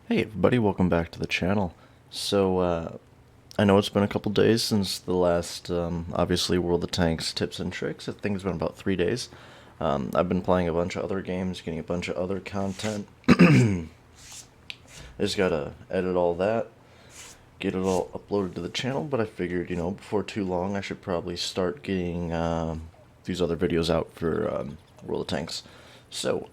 Hey everybody, welcome back to the channel. I know it's been a couple days since the last, obviously, World of Tanks tips and tricks. I think it's been about 3 days. I've been playing a bunch of other games, getting a bunch of other content. I just gotta edit all that, get it all uploaded to the channel, but I figured, before too long I should probably start getting these other videos out for World of Tanks. So,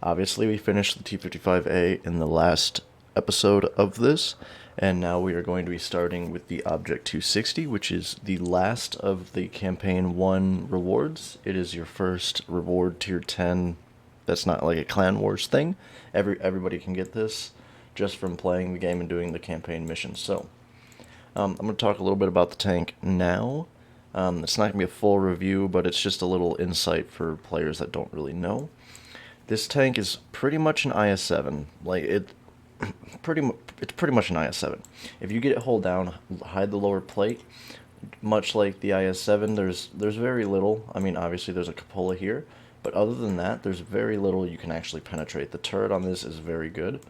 obviously, we finished the T-55A in the last episode of this, and now we are going to be starting with the Object.260, which is the last of the Campaign 1 rewards. It is your first reward tier 10 that's not like a Clan Wars thing. Everybody can get this just from playing the game and doing the campaign missions. So, I'm going to talk a little bit about the tank now. It's not going to be a full review, but it's just a little insight for players that don't really know. This tank is pretty much an IS-7. It's pretty much an IS-7. If you get it hold down, hide the lower plate, much like the IS-7, there's very little. I mean, obviously there's a cupola here, but other than that, there's very little you can actually penetrate. The turret on this is very good.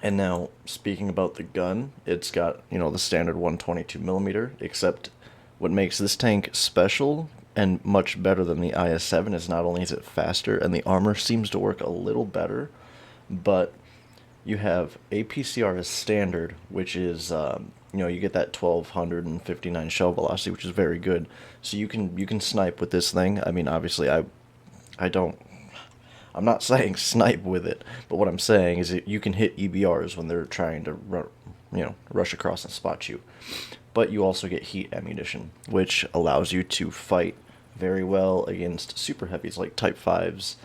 And now, speaking about the gun, it's got, the standard 122 millimeter, except what makes this tank special and much better than the IS-7 is not only is it faster, and the armor seems to work a little better, but you have APCR as standard, which is, you get that 1259 shell velocity, which is very good. So you can snipe with this thing. I mean, obviously, I don't. I'm not saying snipe with it, but what I'm saying is that you can hit EBRs when they're trying to rush across and spot you. But you also get heat ammunition, which allows you to fight very well against super heavies like Type 5s,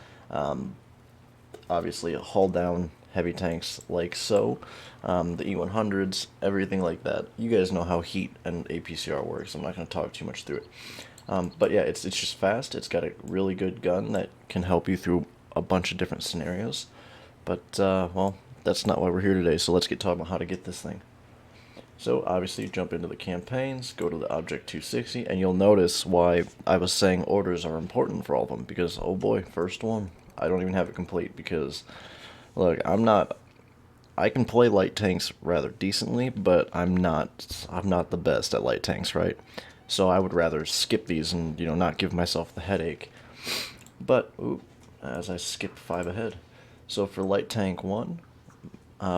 obviously hull down heavy tanks like so, the E100s, everything like that. You guys know how heat and APCR works. I'm not going to talk too much through it. But yeah, it's just fast. It's got a really good gun that can help you through a bunch of different scenarios. But, well, that's not why we're here today, so let's get talking about how to get this thing. So obviously jump into the campaigns, go to the Object.260, and you'll notice why I was saying orders are important for all of them, because oh boy, first one, I don't even have it complete because, look, I can play light tanks rather decently, but I'm not the best at light tanks, right? So I would rather skip these and, not give myself the headache. But, ooh, as I skipped 5 ahead. So for light tank 1,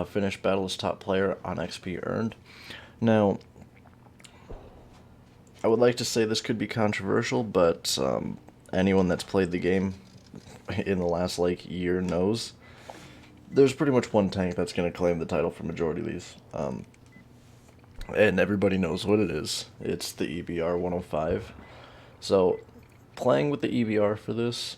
finish battle as top player on XP earned. Now, I would like to say this could be controversial, but anyone that's played the game in the last year knows there's pretty much one tank that's going to claim the title for majority of these, and everybody knows what it is. It's the EBR 105. So, playing with the EBR for this,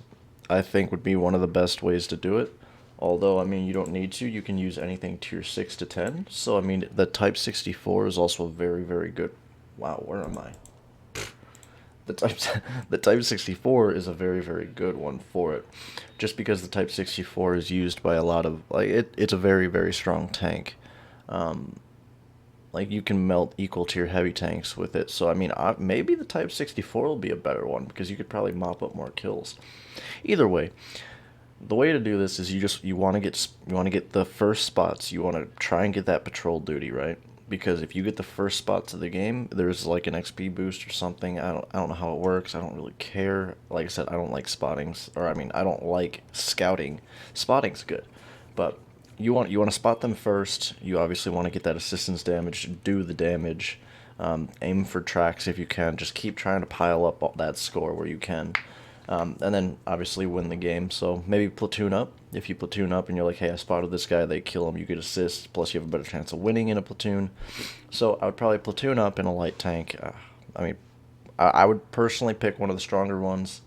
I think would be one of the best ways to do it. Although, I mean, you don't need to. You can use anything tier 6 to 10. So, I mean, the Type 64 is also very, very good. Wow, where am I? The Type, the Type 64 is a very, very good one for it. Just because the Type 64 is used by a lot of, it's a very, very strong tank. Um, you can melt equal tier heavy tanks with it. So, I mean, maybe the Type 64 will be a better one because you could probably mop up more kills. Either way, the way to do this is you want to get the first spots. You want to try and get that patrol duty, right? Because if you get the first spots of the game, there's like an XP boost or something. I don't know how it works. I don't really care. Like I said, I don't like spottings, or I mean, I don't like scouting. Spotting's good, but you want to spot them first. You obviously want to get that assistance damage, do the damage, aim for tracks if you can. Just keep trying to pile up all that score where you can. And then obviously win the game. So maybe platoon up. If you platoon up and you're like, hey, I spotted this guy, they kill him, you get assists, plus you have a better chance of winning in a platoon. So I would probably platoon up in a light tank. I mean, I would personally pick one of the stronger ones.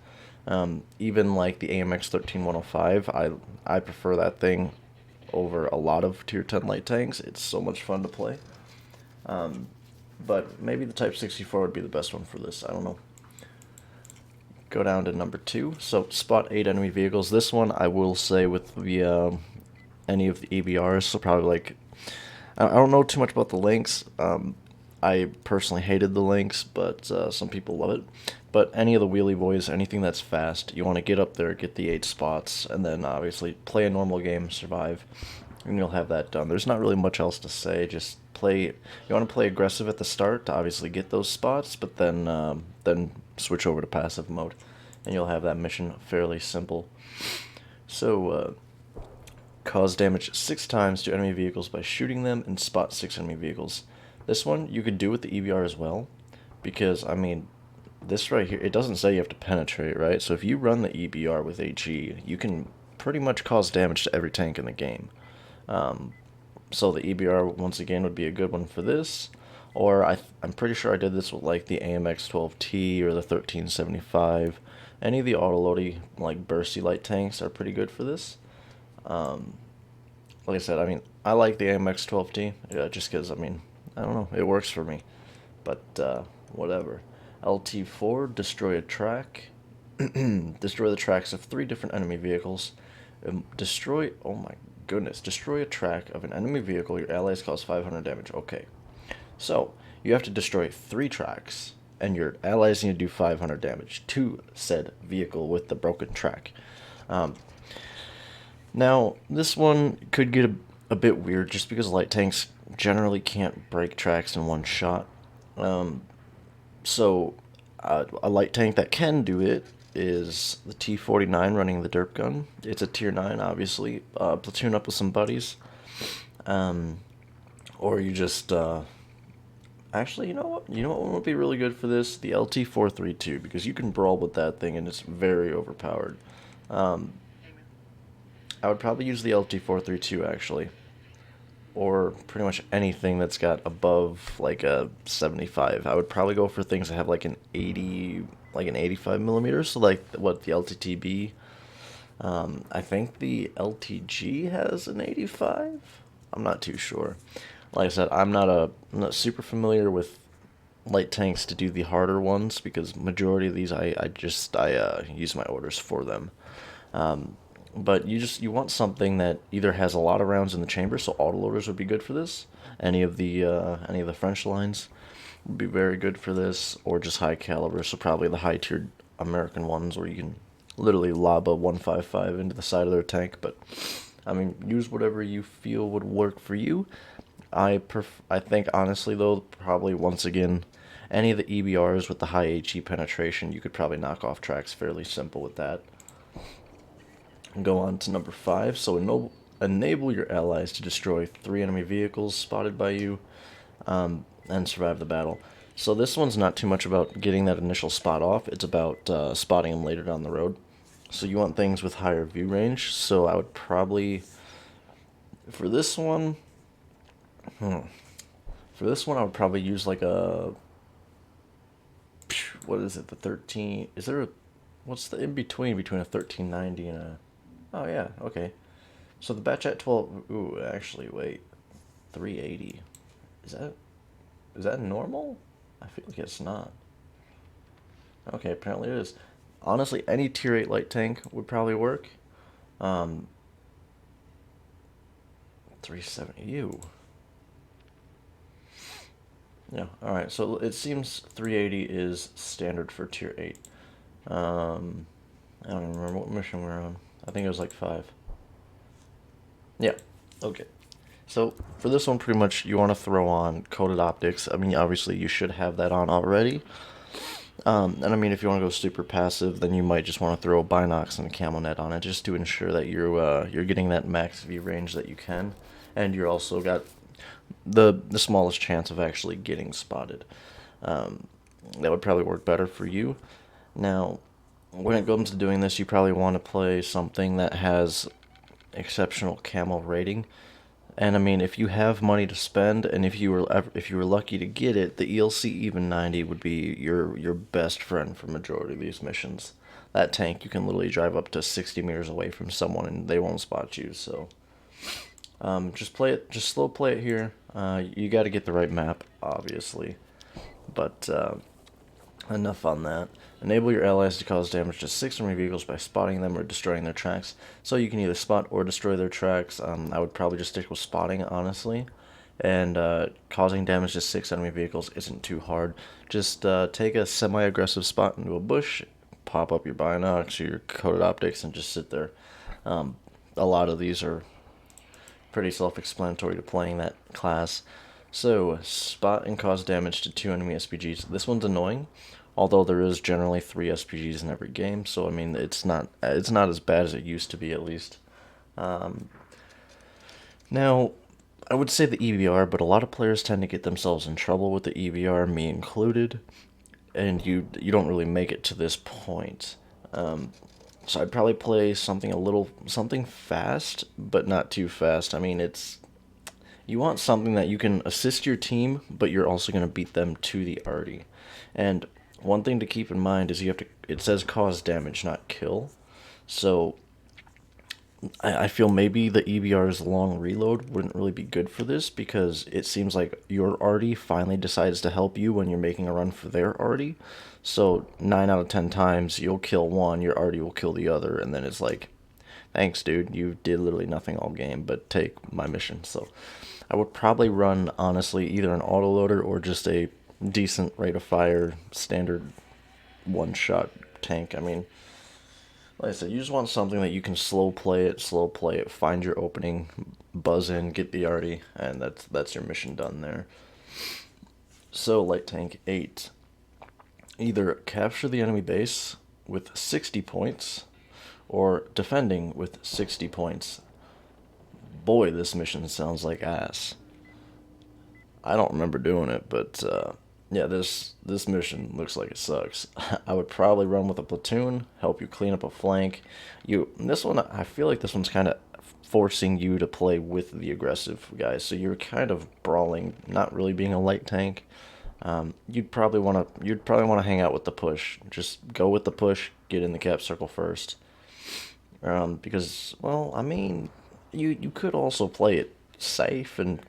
Even like the AMX 13105, I prefer that thing over a lot of tier 10 light tanks. It's so much fun to play. But maybe the Type 64 would be the best one for this. I don't know. Go down to number 2. So spot 8 enemy vehicles. This one I will say with the any of the EBRs. So probably I don't know too much about the links. I personally hated the links, but some people love it. But any of the wheelie boys, anything that's fast, you want to get up there, get the 8 spots, and then obviously play a normal game, survive. and you'll have that done. There's not really much else to say. Just play. You want to play aggressive at the start to obviously get those spots, but then switch over to passive mode, and you'll have that mission fairly simple. So, cause damage 6 times to enemy vehicles by shooting them and spot 6 enemy vehicles. This one you could do with the EBR as well, because I mean, this right here, it doesn't say you have to penetrate, right? So if you run the EBR with HE, you can pretty much cause damage to every tank in the game. So the EBR, once again, would be a good one for this. Or I'm pretty sure I did this with like the AMX-12T or the 1375. Any of the autoloady, like bursty light tanks are pretty good for this. Like I said, I mean, I like the AMX-12T, just because, I mean, I don't know, it works for me. But, whatever. LT4, destroy a track. Destroy the tracks of 3 different enemy vehicles. Oh my goodness, destroy a track of an enemy vehicle. Your allies cause 500 damage. Okay. So, you have to destroy 3 tracks, and your allies need to do 500 damage to said vehicle with the broken track. Now, this one could get a bit weird just because light tanks generally can't break tracks in one shot. So, a light tank that can do it is the T-49 running the derp gun. It's a tier 9, obviously. Platoon up with some buddies. Or you just, actually, you know what? You know what would be really good for this? The LT-432, because you can brawl with that thing and it's very overpowered. I would probably use the LT-432, actually. Or pretty much anything that's got above, like, a 75. I would probably go for things that have, like, an 85 millimeters, so, like, what, the LTTB? I think the LTG has an 85? I'm not too sure. Like I said, I'm not super familiar with light tanks to do the harder ones, because majority of these I use my orders for them. But you want something that either has a lot of rounds in the chamber, so autoloaders would be good for this. Any of the French lines would be very good for this, or just high caliber, so probably the high tiered American ones where you can literally lob a 155 into the side of their tank. But I mean, use whatever you feel would work for you. I think honestly though, probably once again, any of the EBRs with the high HE penetration, you could probably knock off tracks fairly simple with that. Go on to number 5. So enable your allies to destroy 3 enemy vehicles spotted by you, and survive the battle. So this one's not too much about getting that initial spot off. It's about spotting them later down the road. So you want things with higher view range. So I would probably, for this one, I would probably use like a, what is it, the 13, is there a, what's the in-between between a 1390 and a, oh yeah, okay. So the batch at 12, ooh, actually, wait, 380, is that normal? I feel like it's not. Okay, apparently it is. Honestly, any tier 8 light tank would probably work. 370, ew. Yeah, alright, so it seems 380 is standard for tier 8. I don't even remember what mission we were on. I think it was like 5. Yeah, okay. So for this one, pretty much you want to throw on coated optics. I mean, obviously you should have that on already. And I mean, if you want to go super passive, then you might just want to throw a binox and a camo net on it, just to ensure that you're getting that max view range that you can, and you're also got the smallest chance of actually getting spotted. That would probably work better for you. Now, when it comes to doing this, you probably want to play something that has exceptional camo rating. And I mean, if you have money to spend, and if you were lucky to get it, the ELC even 90 would be your best friend for majority of these missions. That tank, you can literally drive up to 60 meters away from someone and they won't spot you. So just slow play it here. You got to get the right map, obviously. But enough on that. Enable your allies to cause damage to 6 enemy vehicles by spotting them or destroying their tracks. So you can either spot or destroy their tracks. I would probably just stick with spotting, honestly. And causing damage to 6 enemy vehicles isn't too hard. Just take a semi-aggressive spot into a bush, pop up your binocs or your coated optics, and just sit there. A lot of these are pretty self-explanatory to playing that class. So, spot and cause damage to 2 enemy SPGs. This one's annoying, although there is generally 3 SPGs in every game, so I mean it's not as bad as it used to be at least. Um, Now, I would say the EBR, but a lot of players tend to get themselves in trouble with the EBR, me included, and you don't really make it to this point. Um, so I'd probably play something fast, but not too fast. I mean, you want something that you can assist your team, but you're also going to beat them to the arty. And one thing to keep in mind is it says cause damage, not kill. So I feel maybe the EBR's long reload wouldn't really be good for this because it seems like your arty finally decides to help you when you're making a run for their arty. So 9 out of 10 times you'll kill one, your arty will kill the other, and then it's like, thanks, dude, you did literally nothing all game but take my mission. So I would probably run, honestly, either an autoloader or just a decent rate of fire standard one-shot tank. I mean, like I said, you just want something that you can slow play it, find your opening, buzz in, get the arty, and that's your mission done there. So light tank 8, either capture the enemy base with 60 points, or defending with 60 points. Boy, this mission sounds like ass. I don't remember doing it, but yeah, this mission looks like it sucks. I would probably run with a platoon, help you clean up a flank. This one, I feel like this one's kind of forcing you to play with the aggressive guys, so you're kind of brawling, not really being a light tank. You'd probably want to hang out with the push. Just go with the push, get in the cap circle first. Because, well, I mean, you could also play it safe and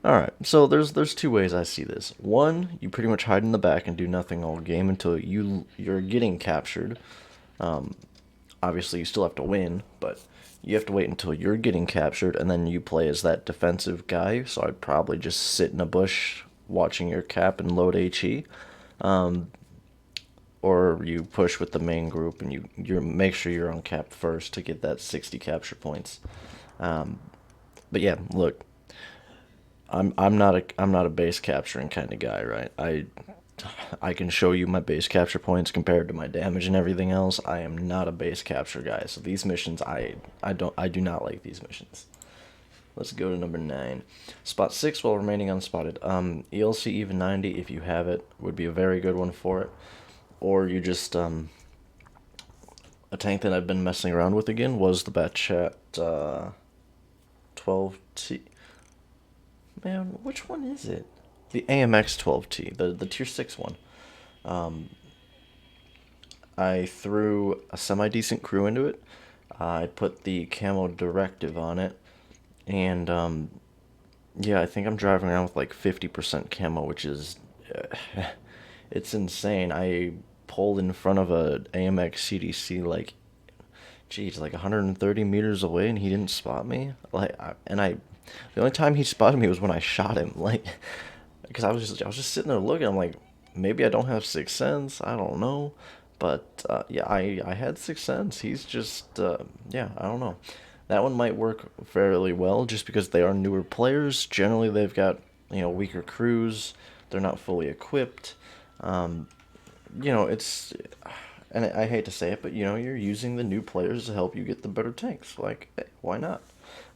all right. So there's two ways I see this. One, you pretty much hide in the back and do nothing all game until you're getting captured. Um, Obviously, you still have to win, but you have to wait until you're getting captured, and then you play as that defensive guy. So I'd probably just sit in a bush watching your cap and load HE. Um, or you push with the main group and you make sure you're on cap first to get that 60 capture points. Um, but yeah, look, I'm not a base capturing kind of guy, right? I can show you my base capture points compared to my damage and everything else. I am not a base capture guy. So these missions I do not like these missions. Let's go to number 9. Spot 6 while remaining unspotted. ELC even 90 if you have it would be a very good one for it. Or you just a tank that I've been messing around with again was the Batchat 12T. Man, which one is it? The AMX 12T, the tier 6 one. Um, I threw a semi-decent crew into it. I put the camo directive on it, and yeah, I think I'm driving around with like 50% camo, which is it's insane. I pulled in front of a AMX CDC like, geez, like 130 meters away, and he didn't spot me. The only time he spotted me was when I shot him. Like, because I was just sitting there looking. I'm like, maybe I don't have sixth sense. I don't know, but yeah, I had sixth sense. He's just yeah, I don't know. That one might work fairly well just because they are newer players. Generally, they've got weaker crews. They're not fully equipped. Um, it's and I hate to say it, but you're using the new players to help you get the better tanks. Like, hey, why not?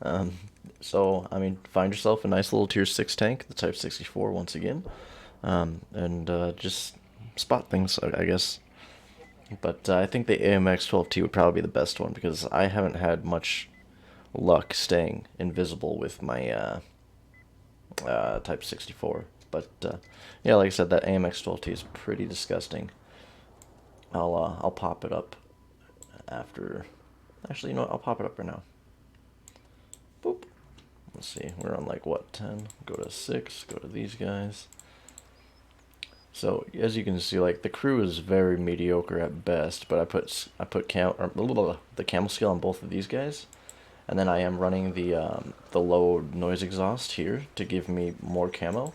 Um, so I mean, find yourself a nice little tier 6 tank, the Type 64 once again, and just spot things, I guess. But I think the AMX 12T would probably be the best one because I haven't had much luck staying invisible with my Type 64. But yeah, like I said, that AMX 12T is pretty disgusting. I'll pop it up after. Actually, you know what? I'll pop it up right now. Boop. Let's see. We're on like what, 10? Go to 6. Go to these guys. So as you can see, like the crew is very mediocre at best. But the camel skill on both of these guys, and then I am running the low noise exhaust here to give me more camo.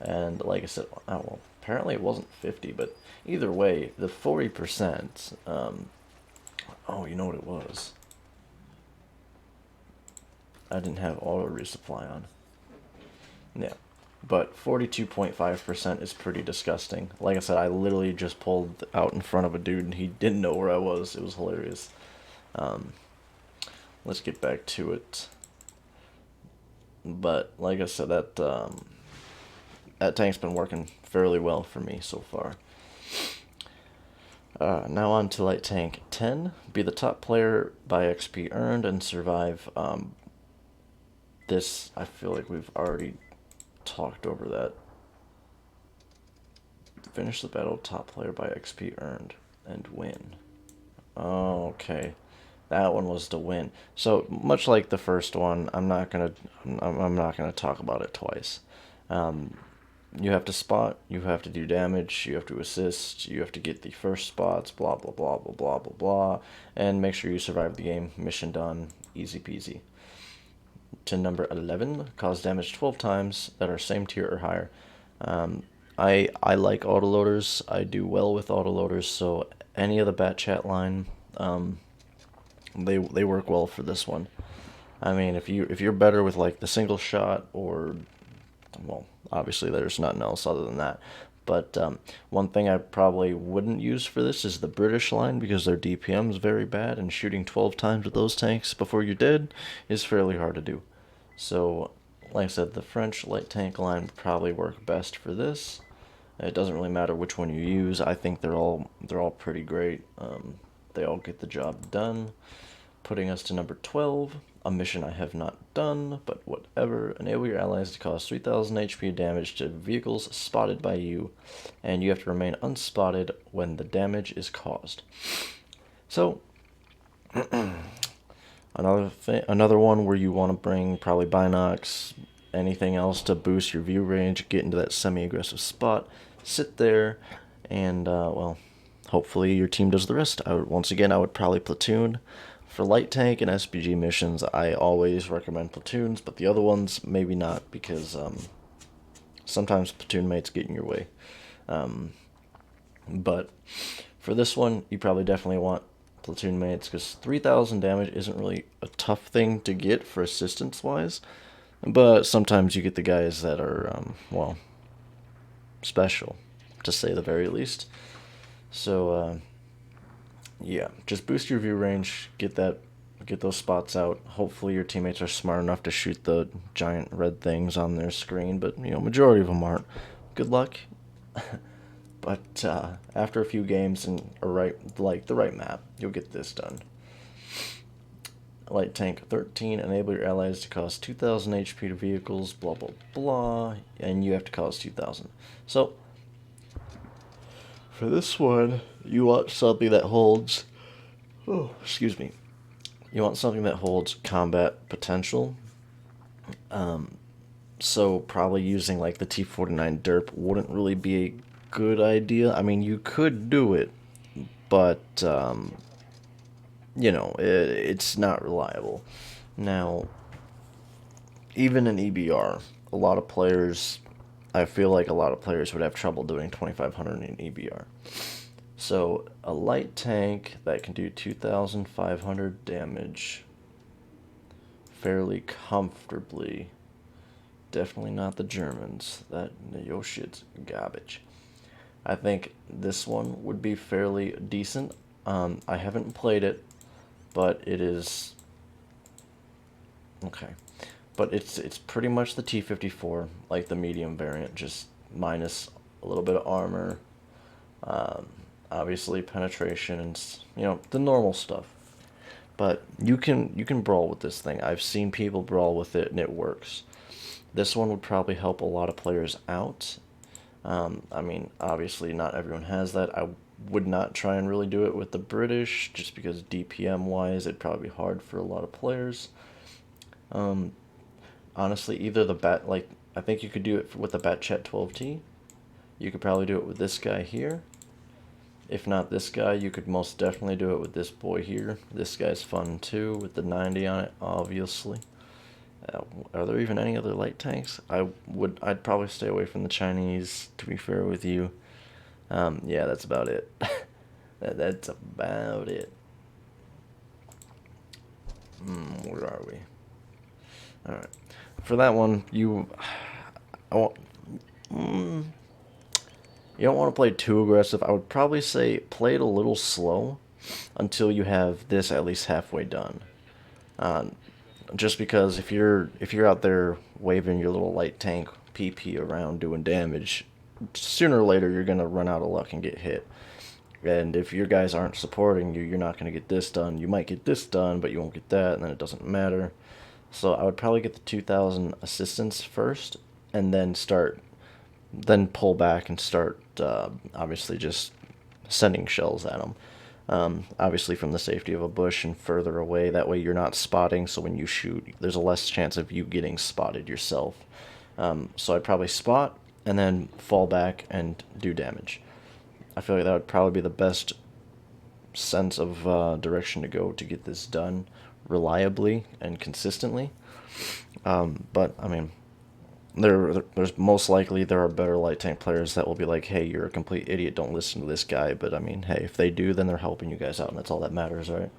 And like I said, oh, well, apparently it wasn't 50, but either way, the 40%. Oh, you know what it was? I didn't have auto resupply on. Yeah. But 42.5% is pretty disgusting. Like I said, I literally just pulled out in front of a dude and he didn't know where I was. It was hilarious. Um, let's get back to it. But like I said, that tank's been working fairly well for me so far. Now on to light tank 10. Be the top player by XP earned and survive. This, I feel like we've already talked over that. Finish the battle, top player by XP earned, and win. Oh, okay. That one was to win. So much like the first one, I'm not gonna talk about it twice. Um, you have to spot, you have to do damage, you have to assist, you have to get the first spots, blah blah blah blah blah blah blah, and make sure you survive the game. Mission done, easy peasy. To number 11, cause damage 12 times that are same tier or higher. I like autoloaders. I do well with autoloaders, so any of the bat chat line, they work well for this one. I mean, if you're better with like the single shot or, well, obviously there's nothing else other than that. But one thing I probably wouldn't use for this is the British line because their DPM is very bad, and shooting 12 times with those tanks before you're dead is fairly hard to do. So, like I said, the French light tank line would probably work best for this. It doesn't really matter which one you use. I think they're all pretty great. They all get the job done. Putting us to number 12, a mission I have not done, but whatever. Enable your allies to cause 3,000 HP damage to vehicles spotted by you, and you have to remain unspotted when the damage is caused. So, another one where you want to bring probably binocs, anything else to boost your view range, get into that semi-aggressive spot, sit there, and well, hopefully your team does the rest. Once again, I would probably platoon. For light tank and SPG missions, I always recommend platoons, but the other ones maybe not because sometimes platoon mates get in your way. But for this one, you probably definitely want platoon mates because 3,000 damage isn't really a tough thing to get for assistance wise, but sometimes you get the guys that are well, special to say the very least. So yeah, just boost your view range, get those spots out. Hopefully your teammates are smart enough to shoot the giant red things on their screen, but majority of them aren't. Good luck. But after a few games and the right map, you'll get this done. Light tank 13, enable your allies to cause 2,000 HP to vehicles, blah blah blah, and you have to cause 2,000. So for this one, you want something that holds. Oh, excuse me. You want something that holds combat potential. So probably using like the T49 derp wouldn't really be a good idea. I mean, you could do it, but it's not reliable. Now, even in EBR, I feel like a lot of players would have trouble doing 2,500 in EBR. So, a light tank that can do 2,500 damage fairly comfortably. Definitely not the Germans. Your shit's garbage. I think this one would be fairly decent. I haven't played it, but it is okay. But it's pretty much the T-54, like the medium variant, just minus a little bit of armor, obviously penetration, and the normal stuff. But you can brawl with this thing. I've seen people brawl with it, and it works. This one would probably help a lot of players out. I mean, obviously not everyone has that. I would not try and really do it with the British, just because DPM-wise, it'd probably be hard for a lot of players. Honestly, either I think you could do it with the Batchet 12T. You could probably do it with this guy here. If not this guy, you could most definitely do it with this boy here. This guy's fun too, with the 90 on it, obviously. Are there even any other light tanks? I'd probably stay away from the Chinese, to be fair with you. Yeah, that's about it. That's about it. Where are we? Alright. For that one, I won't, mm, you don't want to play too aggressive. I would probably say play it a little slow until you have this at least halfway done. Uh, just because if you're out there waving your little light tank PP around doing damage, sooner or later you're gonna run out of luck and get hit. And if your guys aren't supporting you, you're not gonna get this done. You might get this done, but you won't get that, and then it doesn't matter. So I would probably get the 2,000 assistance first, and then pull back and start obviously just sending shells at them. Obviously from the safety of a bush and further away. That way you're not spotting, so when you shoot, there's a less chance of you getting spotted yourself. So I'd probably spot and then fall back and do damage. I feel like that would probably be the best sense of direction to go to get this done reliably and consistently. But I mean, there's most likely there are better light tank players that will be like, hey, you're a complete idiot, don't listen to this guy. But I mean, hey, if they do, then they're helping you guys out, and that's all that matters, right?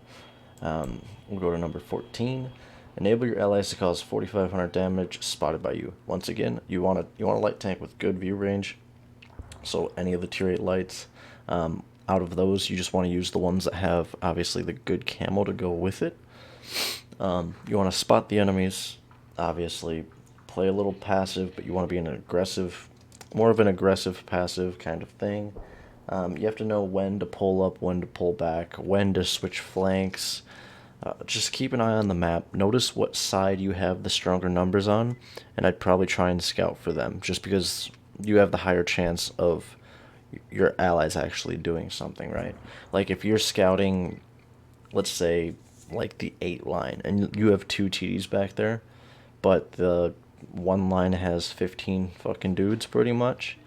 We'll go to number 14. Enable your allies to cause 4,500 damage spotted by you. Once again, you want a light tank with good view range. So any of the tier 8 lights, out of those, you just want to use the ones that have obviously the good camo to go with it. You want to spot the enemies, obviously play a little passive, but you want to be an aggressive, more of an aggressive passive kind of thing. You have to know when to pull up, when to pull back, when to switch flanks. Just keep an eye on the map. Notice what side you have the stronger numbers on, and I'd probably try and scout for them, just because you have the higher chance of your allies actually doing something, right? Like if you're scouting, let's say, like the 8 line, and you have 2 TDs back there, but the one line has 15 fucking dudes pretty much,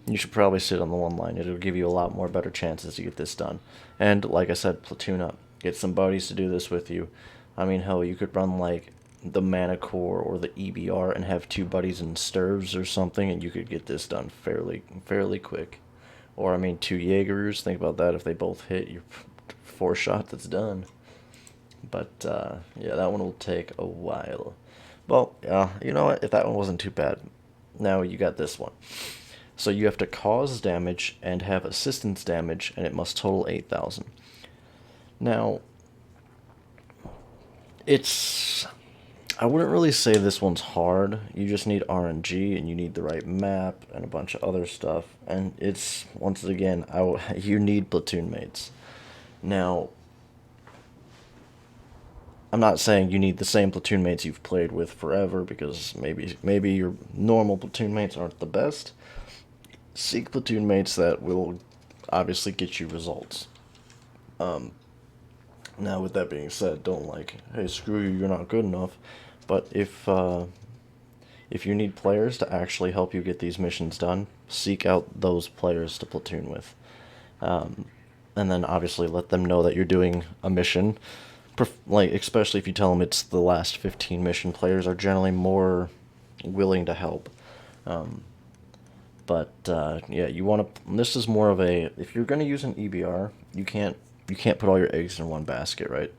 you should probably sit on the one line. It'll give you a lot more better chances to get this done. And like I said, platoon up. Get some buddies to do this with you. I mean, hell, you could run like the Mana Core or the EBR and have 2 buddies in Sturves or something, and you could get this done fairly quick. Or I mean, 2 Jaegers. Think about that. If they both hit, you're 4 shot. That's done. But yeah, that one will take a while. Well, you know what? If that one wasn't too bad, now you got this one. So you have to cause damage and have assistance damage, and it must total 8,000. Now, I wouldn't really say this one's hard. You just need RNG, and you need the right map, and a bunch of other stuff. And it's, once again, you need platoon mates. Now, I'm not saying you need the same platoon mates you've played with forever, because maybe your normal platoon mates aren't the best. Seek platoon mates that will obviously get you results. Now, with that being said, don't like, hey, screw you, you're not good enough. But if you need players to actually help you get these missions done, seek out those players to platoon with. And then obviously let them know that you're doing a mission. Like, especially if you tell them it's the last 15 mission, players are generally more willing to help. But yeah, you want to. This is more of a. If you're going to use an EBR, you can't put all your eggs in one basket, right?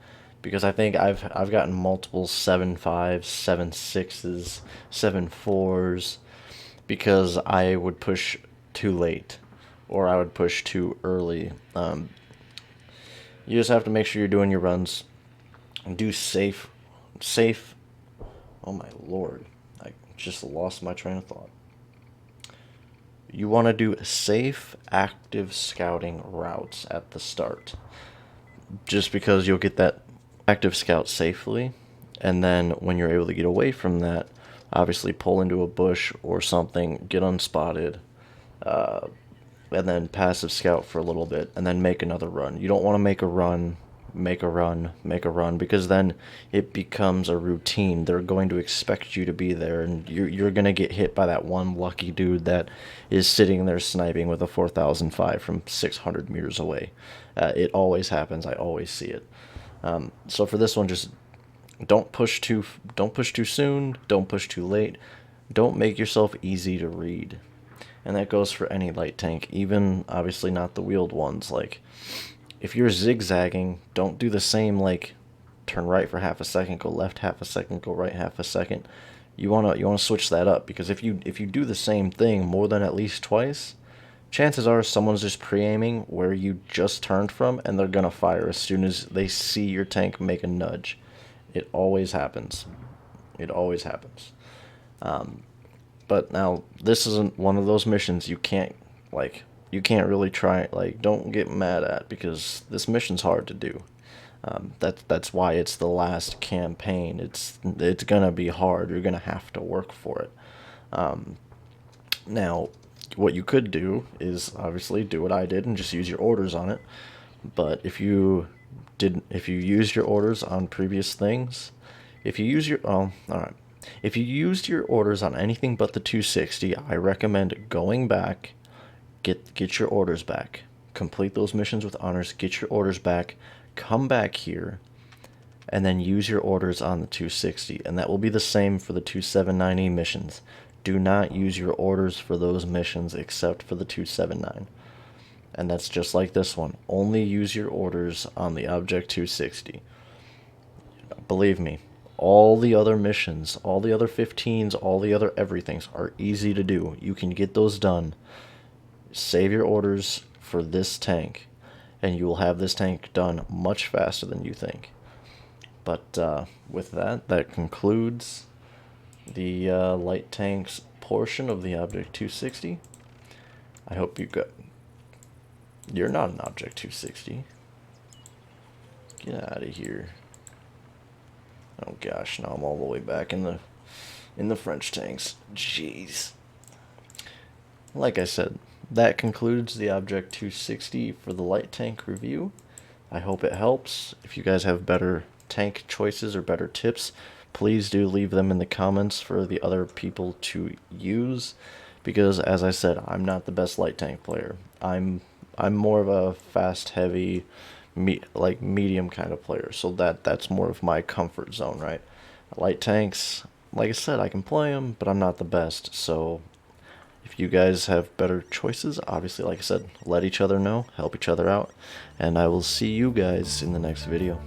Because I think I've gotten multiple 7.5s, 7.6s, 7.4s, because I would push too late, or I would push too early. You just have to make sure you're doing your runs. Do safe. Oh my lord, I just lost my train of thought. You want to do safe, active scouting routes at the start. Just because you'll get that active scout safely, and then when you're able to get away from that, obviously pull into a bush or something, get unspotted, and then passive scout for a little bit, and then make another run. You don't want to make a run, because then it becomes a routine. They're going to expect you to be there, and you're going to get hit by that one lucky dude that is sitting there sniping with a 4005 from 600 meters away. It always happens. I always see it. So for this one, just don't push too soon, don't push too late, don't make yourself easy to read. And that goes for any light tank, even obviously not the wheeled ones. Like, if you're zigzagging, don't do the same, like, turn right for half a second, go left half a second, go right half a second. You wanna switch that up, because if you do the same thing more than at least twice, chances are someone's just pre-aiming where you just turned from, and they're gonna fire as soon as they see your tank make a nudge. It always happens. It always happens. But now this isn't one of those missions you can't really try, don't get mad at, because this mission's hard to do. That's why it's the last campaign. It's gonna be hard. You're gonna have to work for it. Now, what you could do is obviously do what I did and just use your orders on it. But if you used your orders on previous things, if you use your all right. If you used your orders on anything but the 260, I recommend going back, get your orders back, complete those missions with honors, get your orders back, come back here, and then use your orders on the 260, and that will be the same for the 279E missions. Do not use your orders for those missions except for the 279. And that's just like this one. Only use your orders on the Obj.260. Believe me, all the other missions, all the other 15s, all the other everythings are easy to do. You can get those done. Save your orders for this tank, and you will have this tank done much faster than you think. But with that concludes the light tanks portion of the Obj.260. I hope you got... You're not an Obj.260. Get out of here. Oh gosh, now I'm all the way back in the French tanks. Jeez. Like I said, that concludes the Obj.260 for the light tank review. I hope it helps. If you guys have better tank choices or better tips, please do leave them in the comments for the other people to use, because as I said, I'm not the best light tank player. I'm more of a fast, heavy, medium kind of player, so that's more of my comfort zone, right? Light tanks, like I said, I can play them, but I'm not the best. So if you guys have better choices, obviously, like I said, let each other know, help each other out, and I will see you guys in the next video.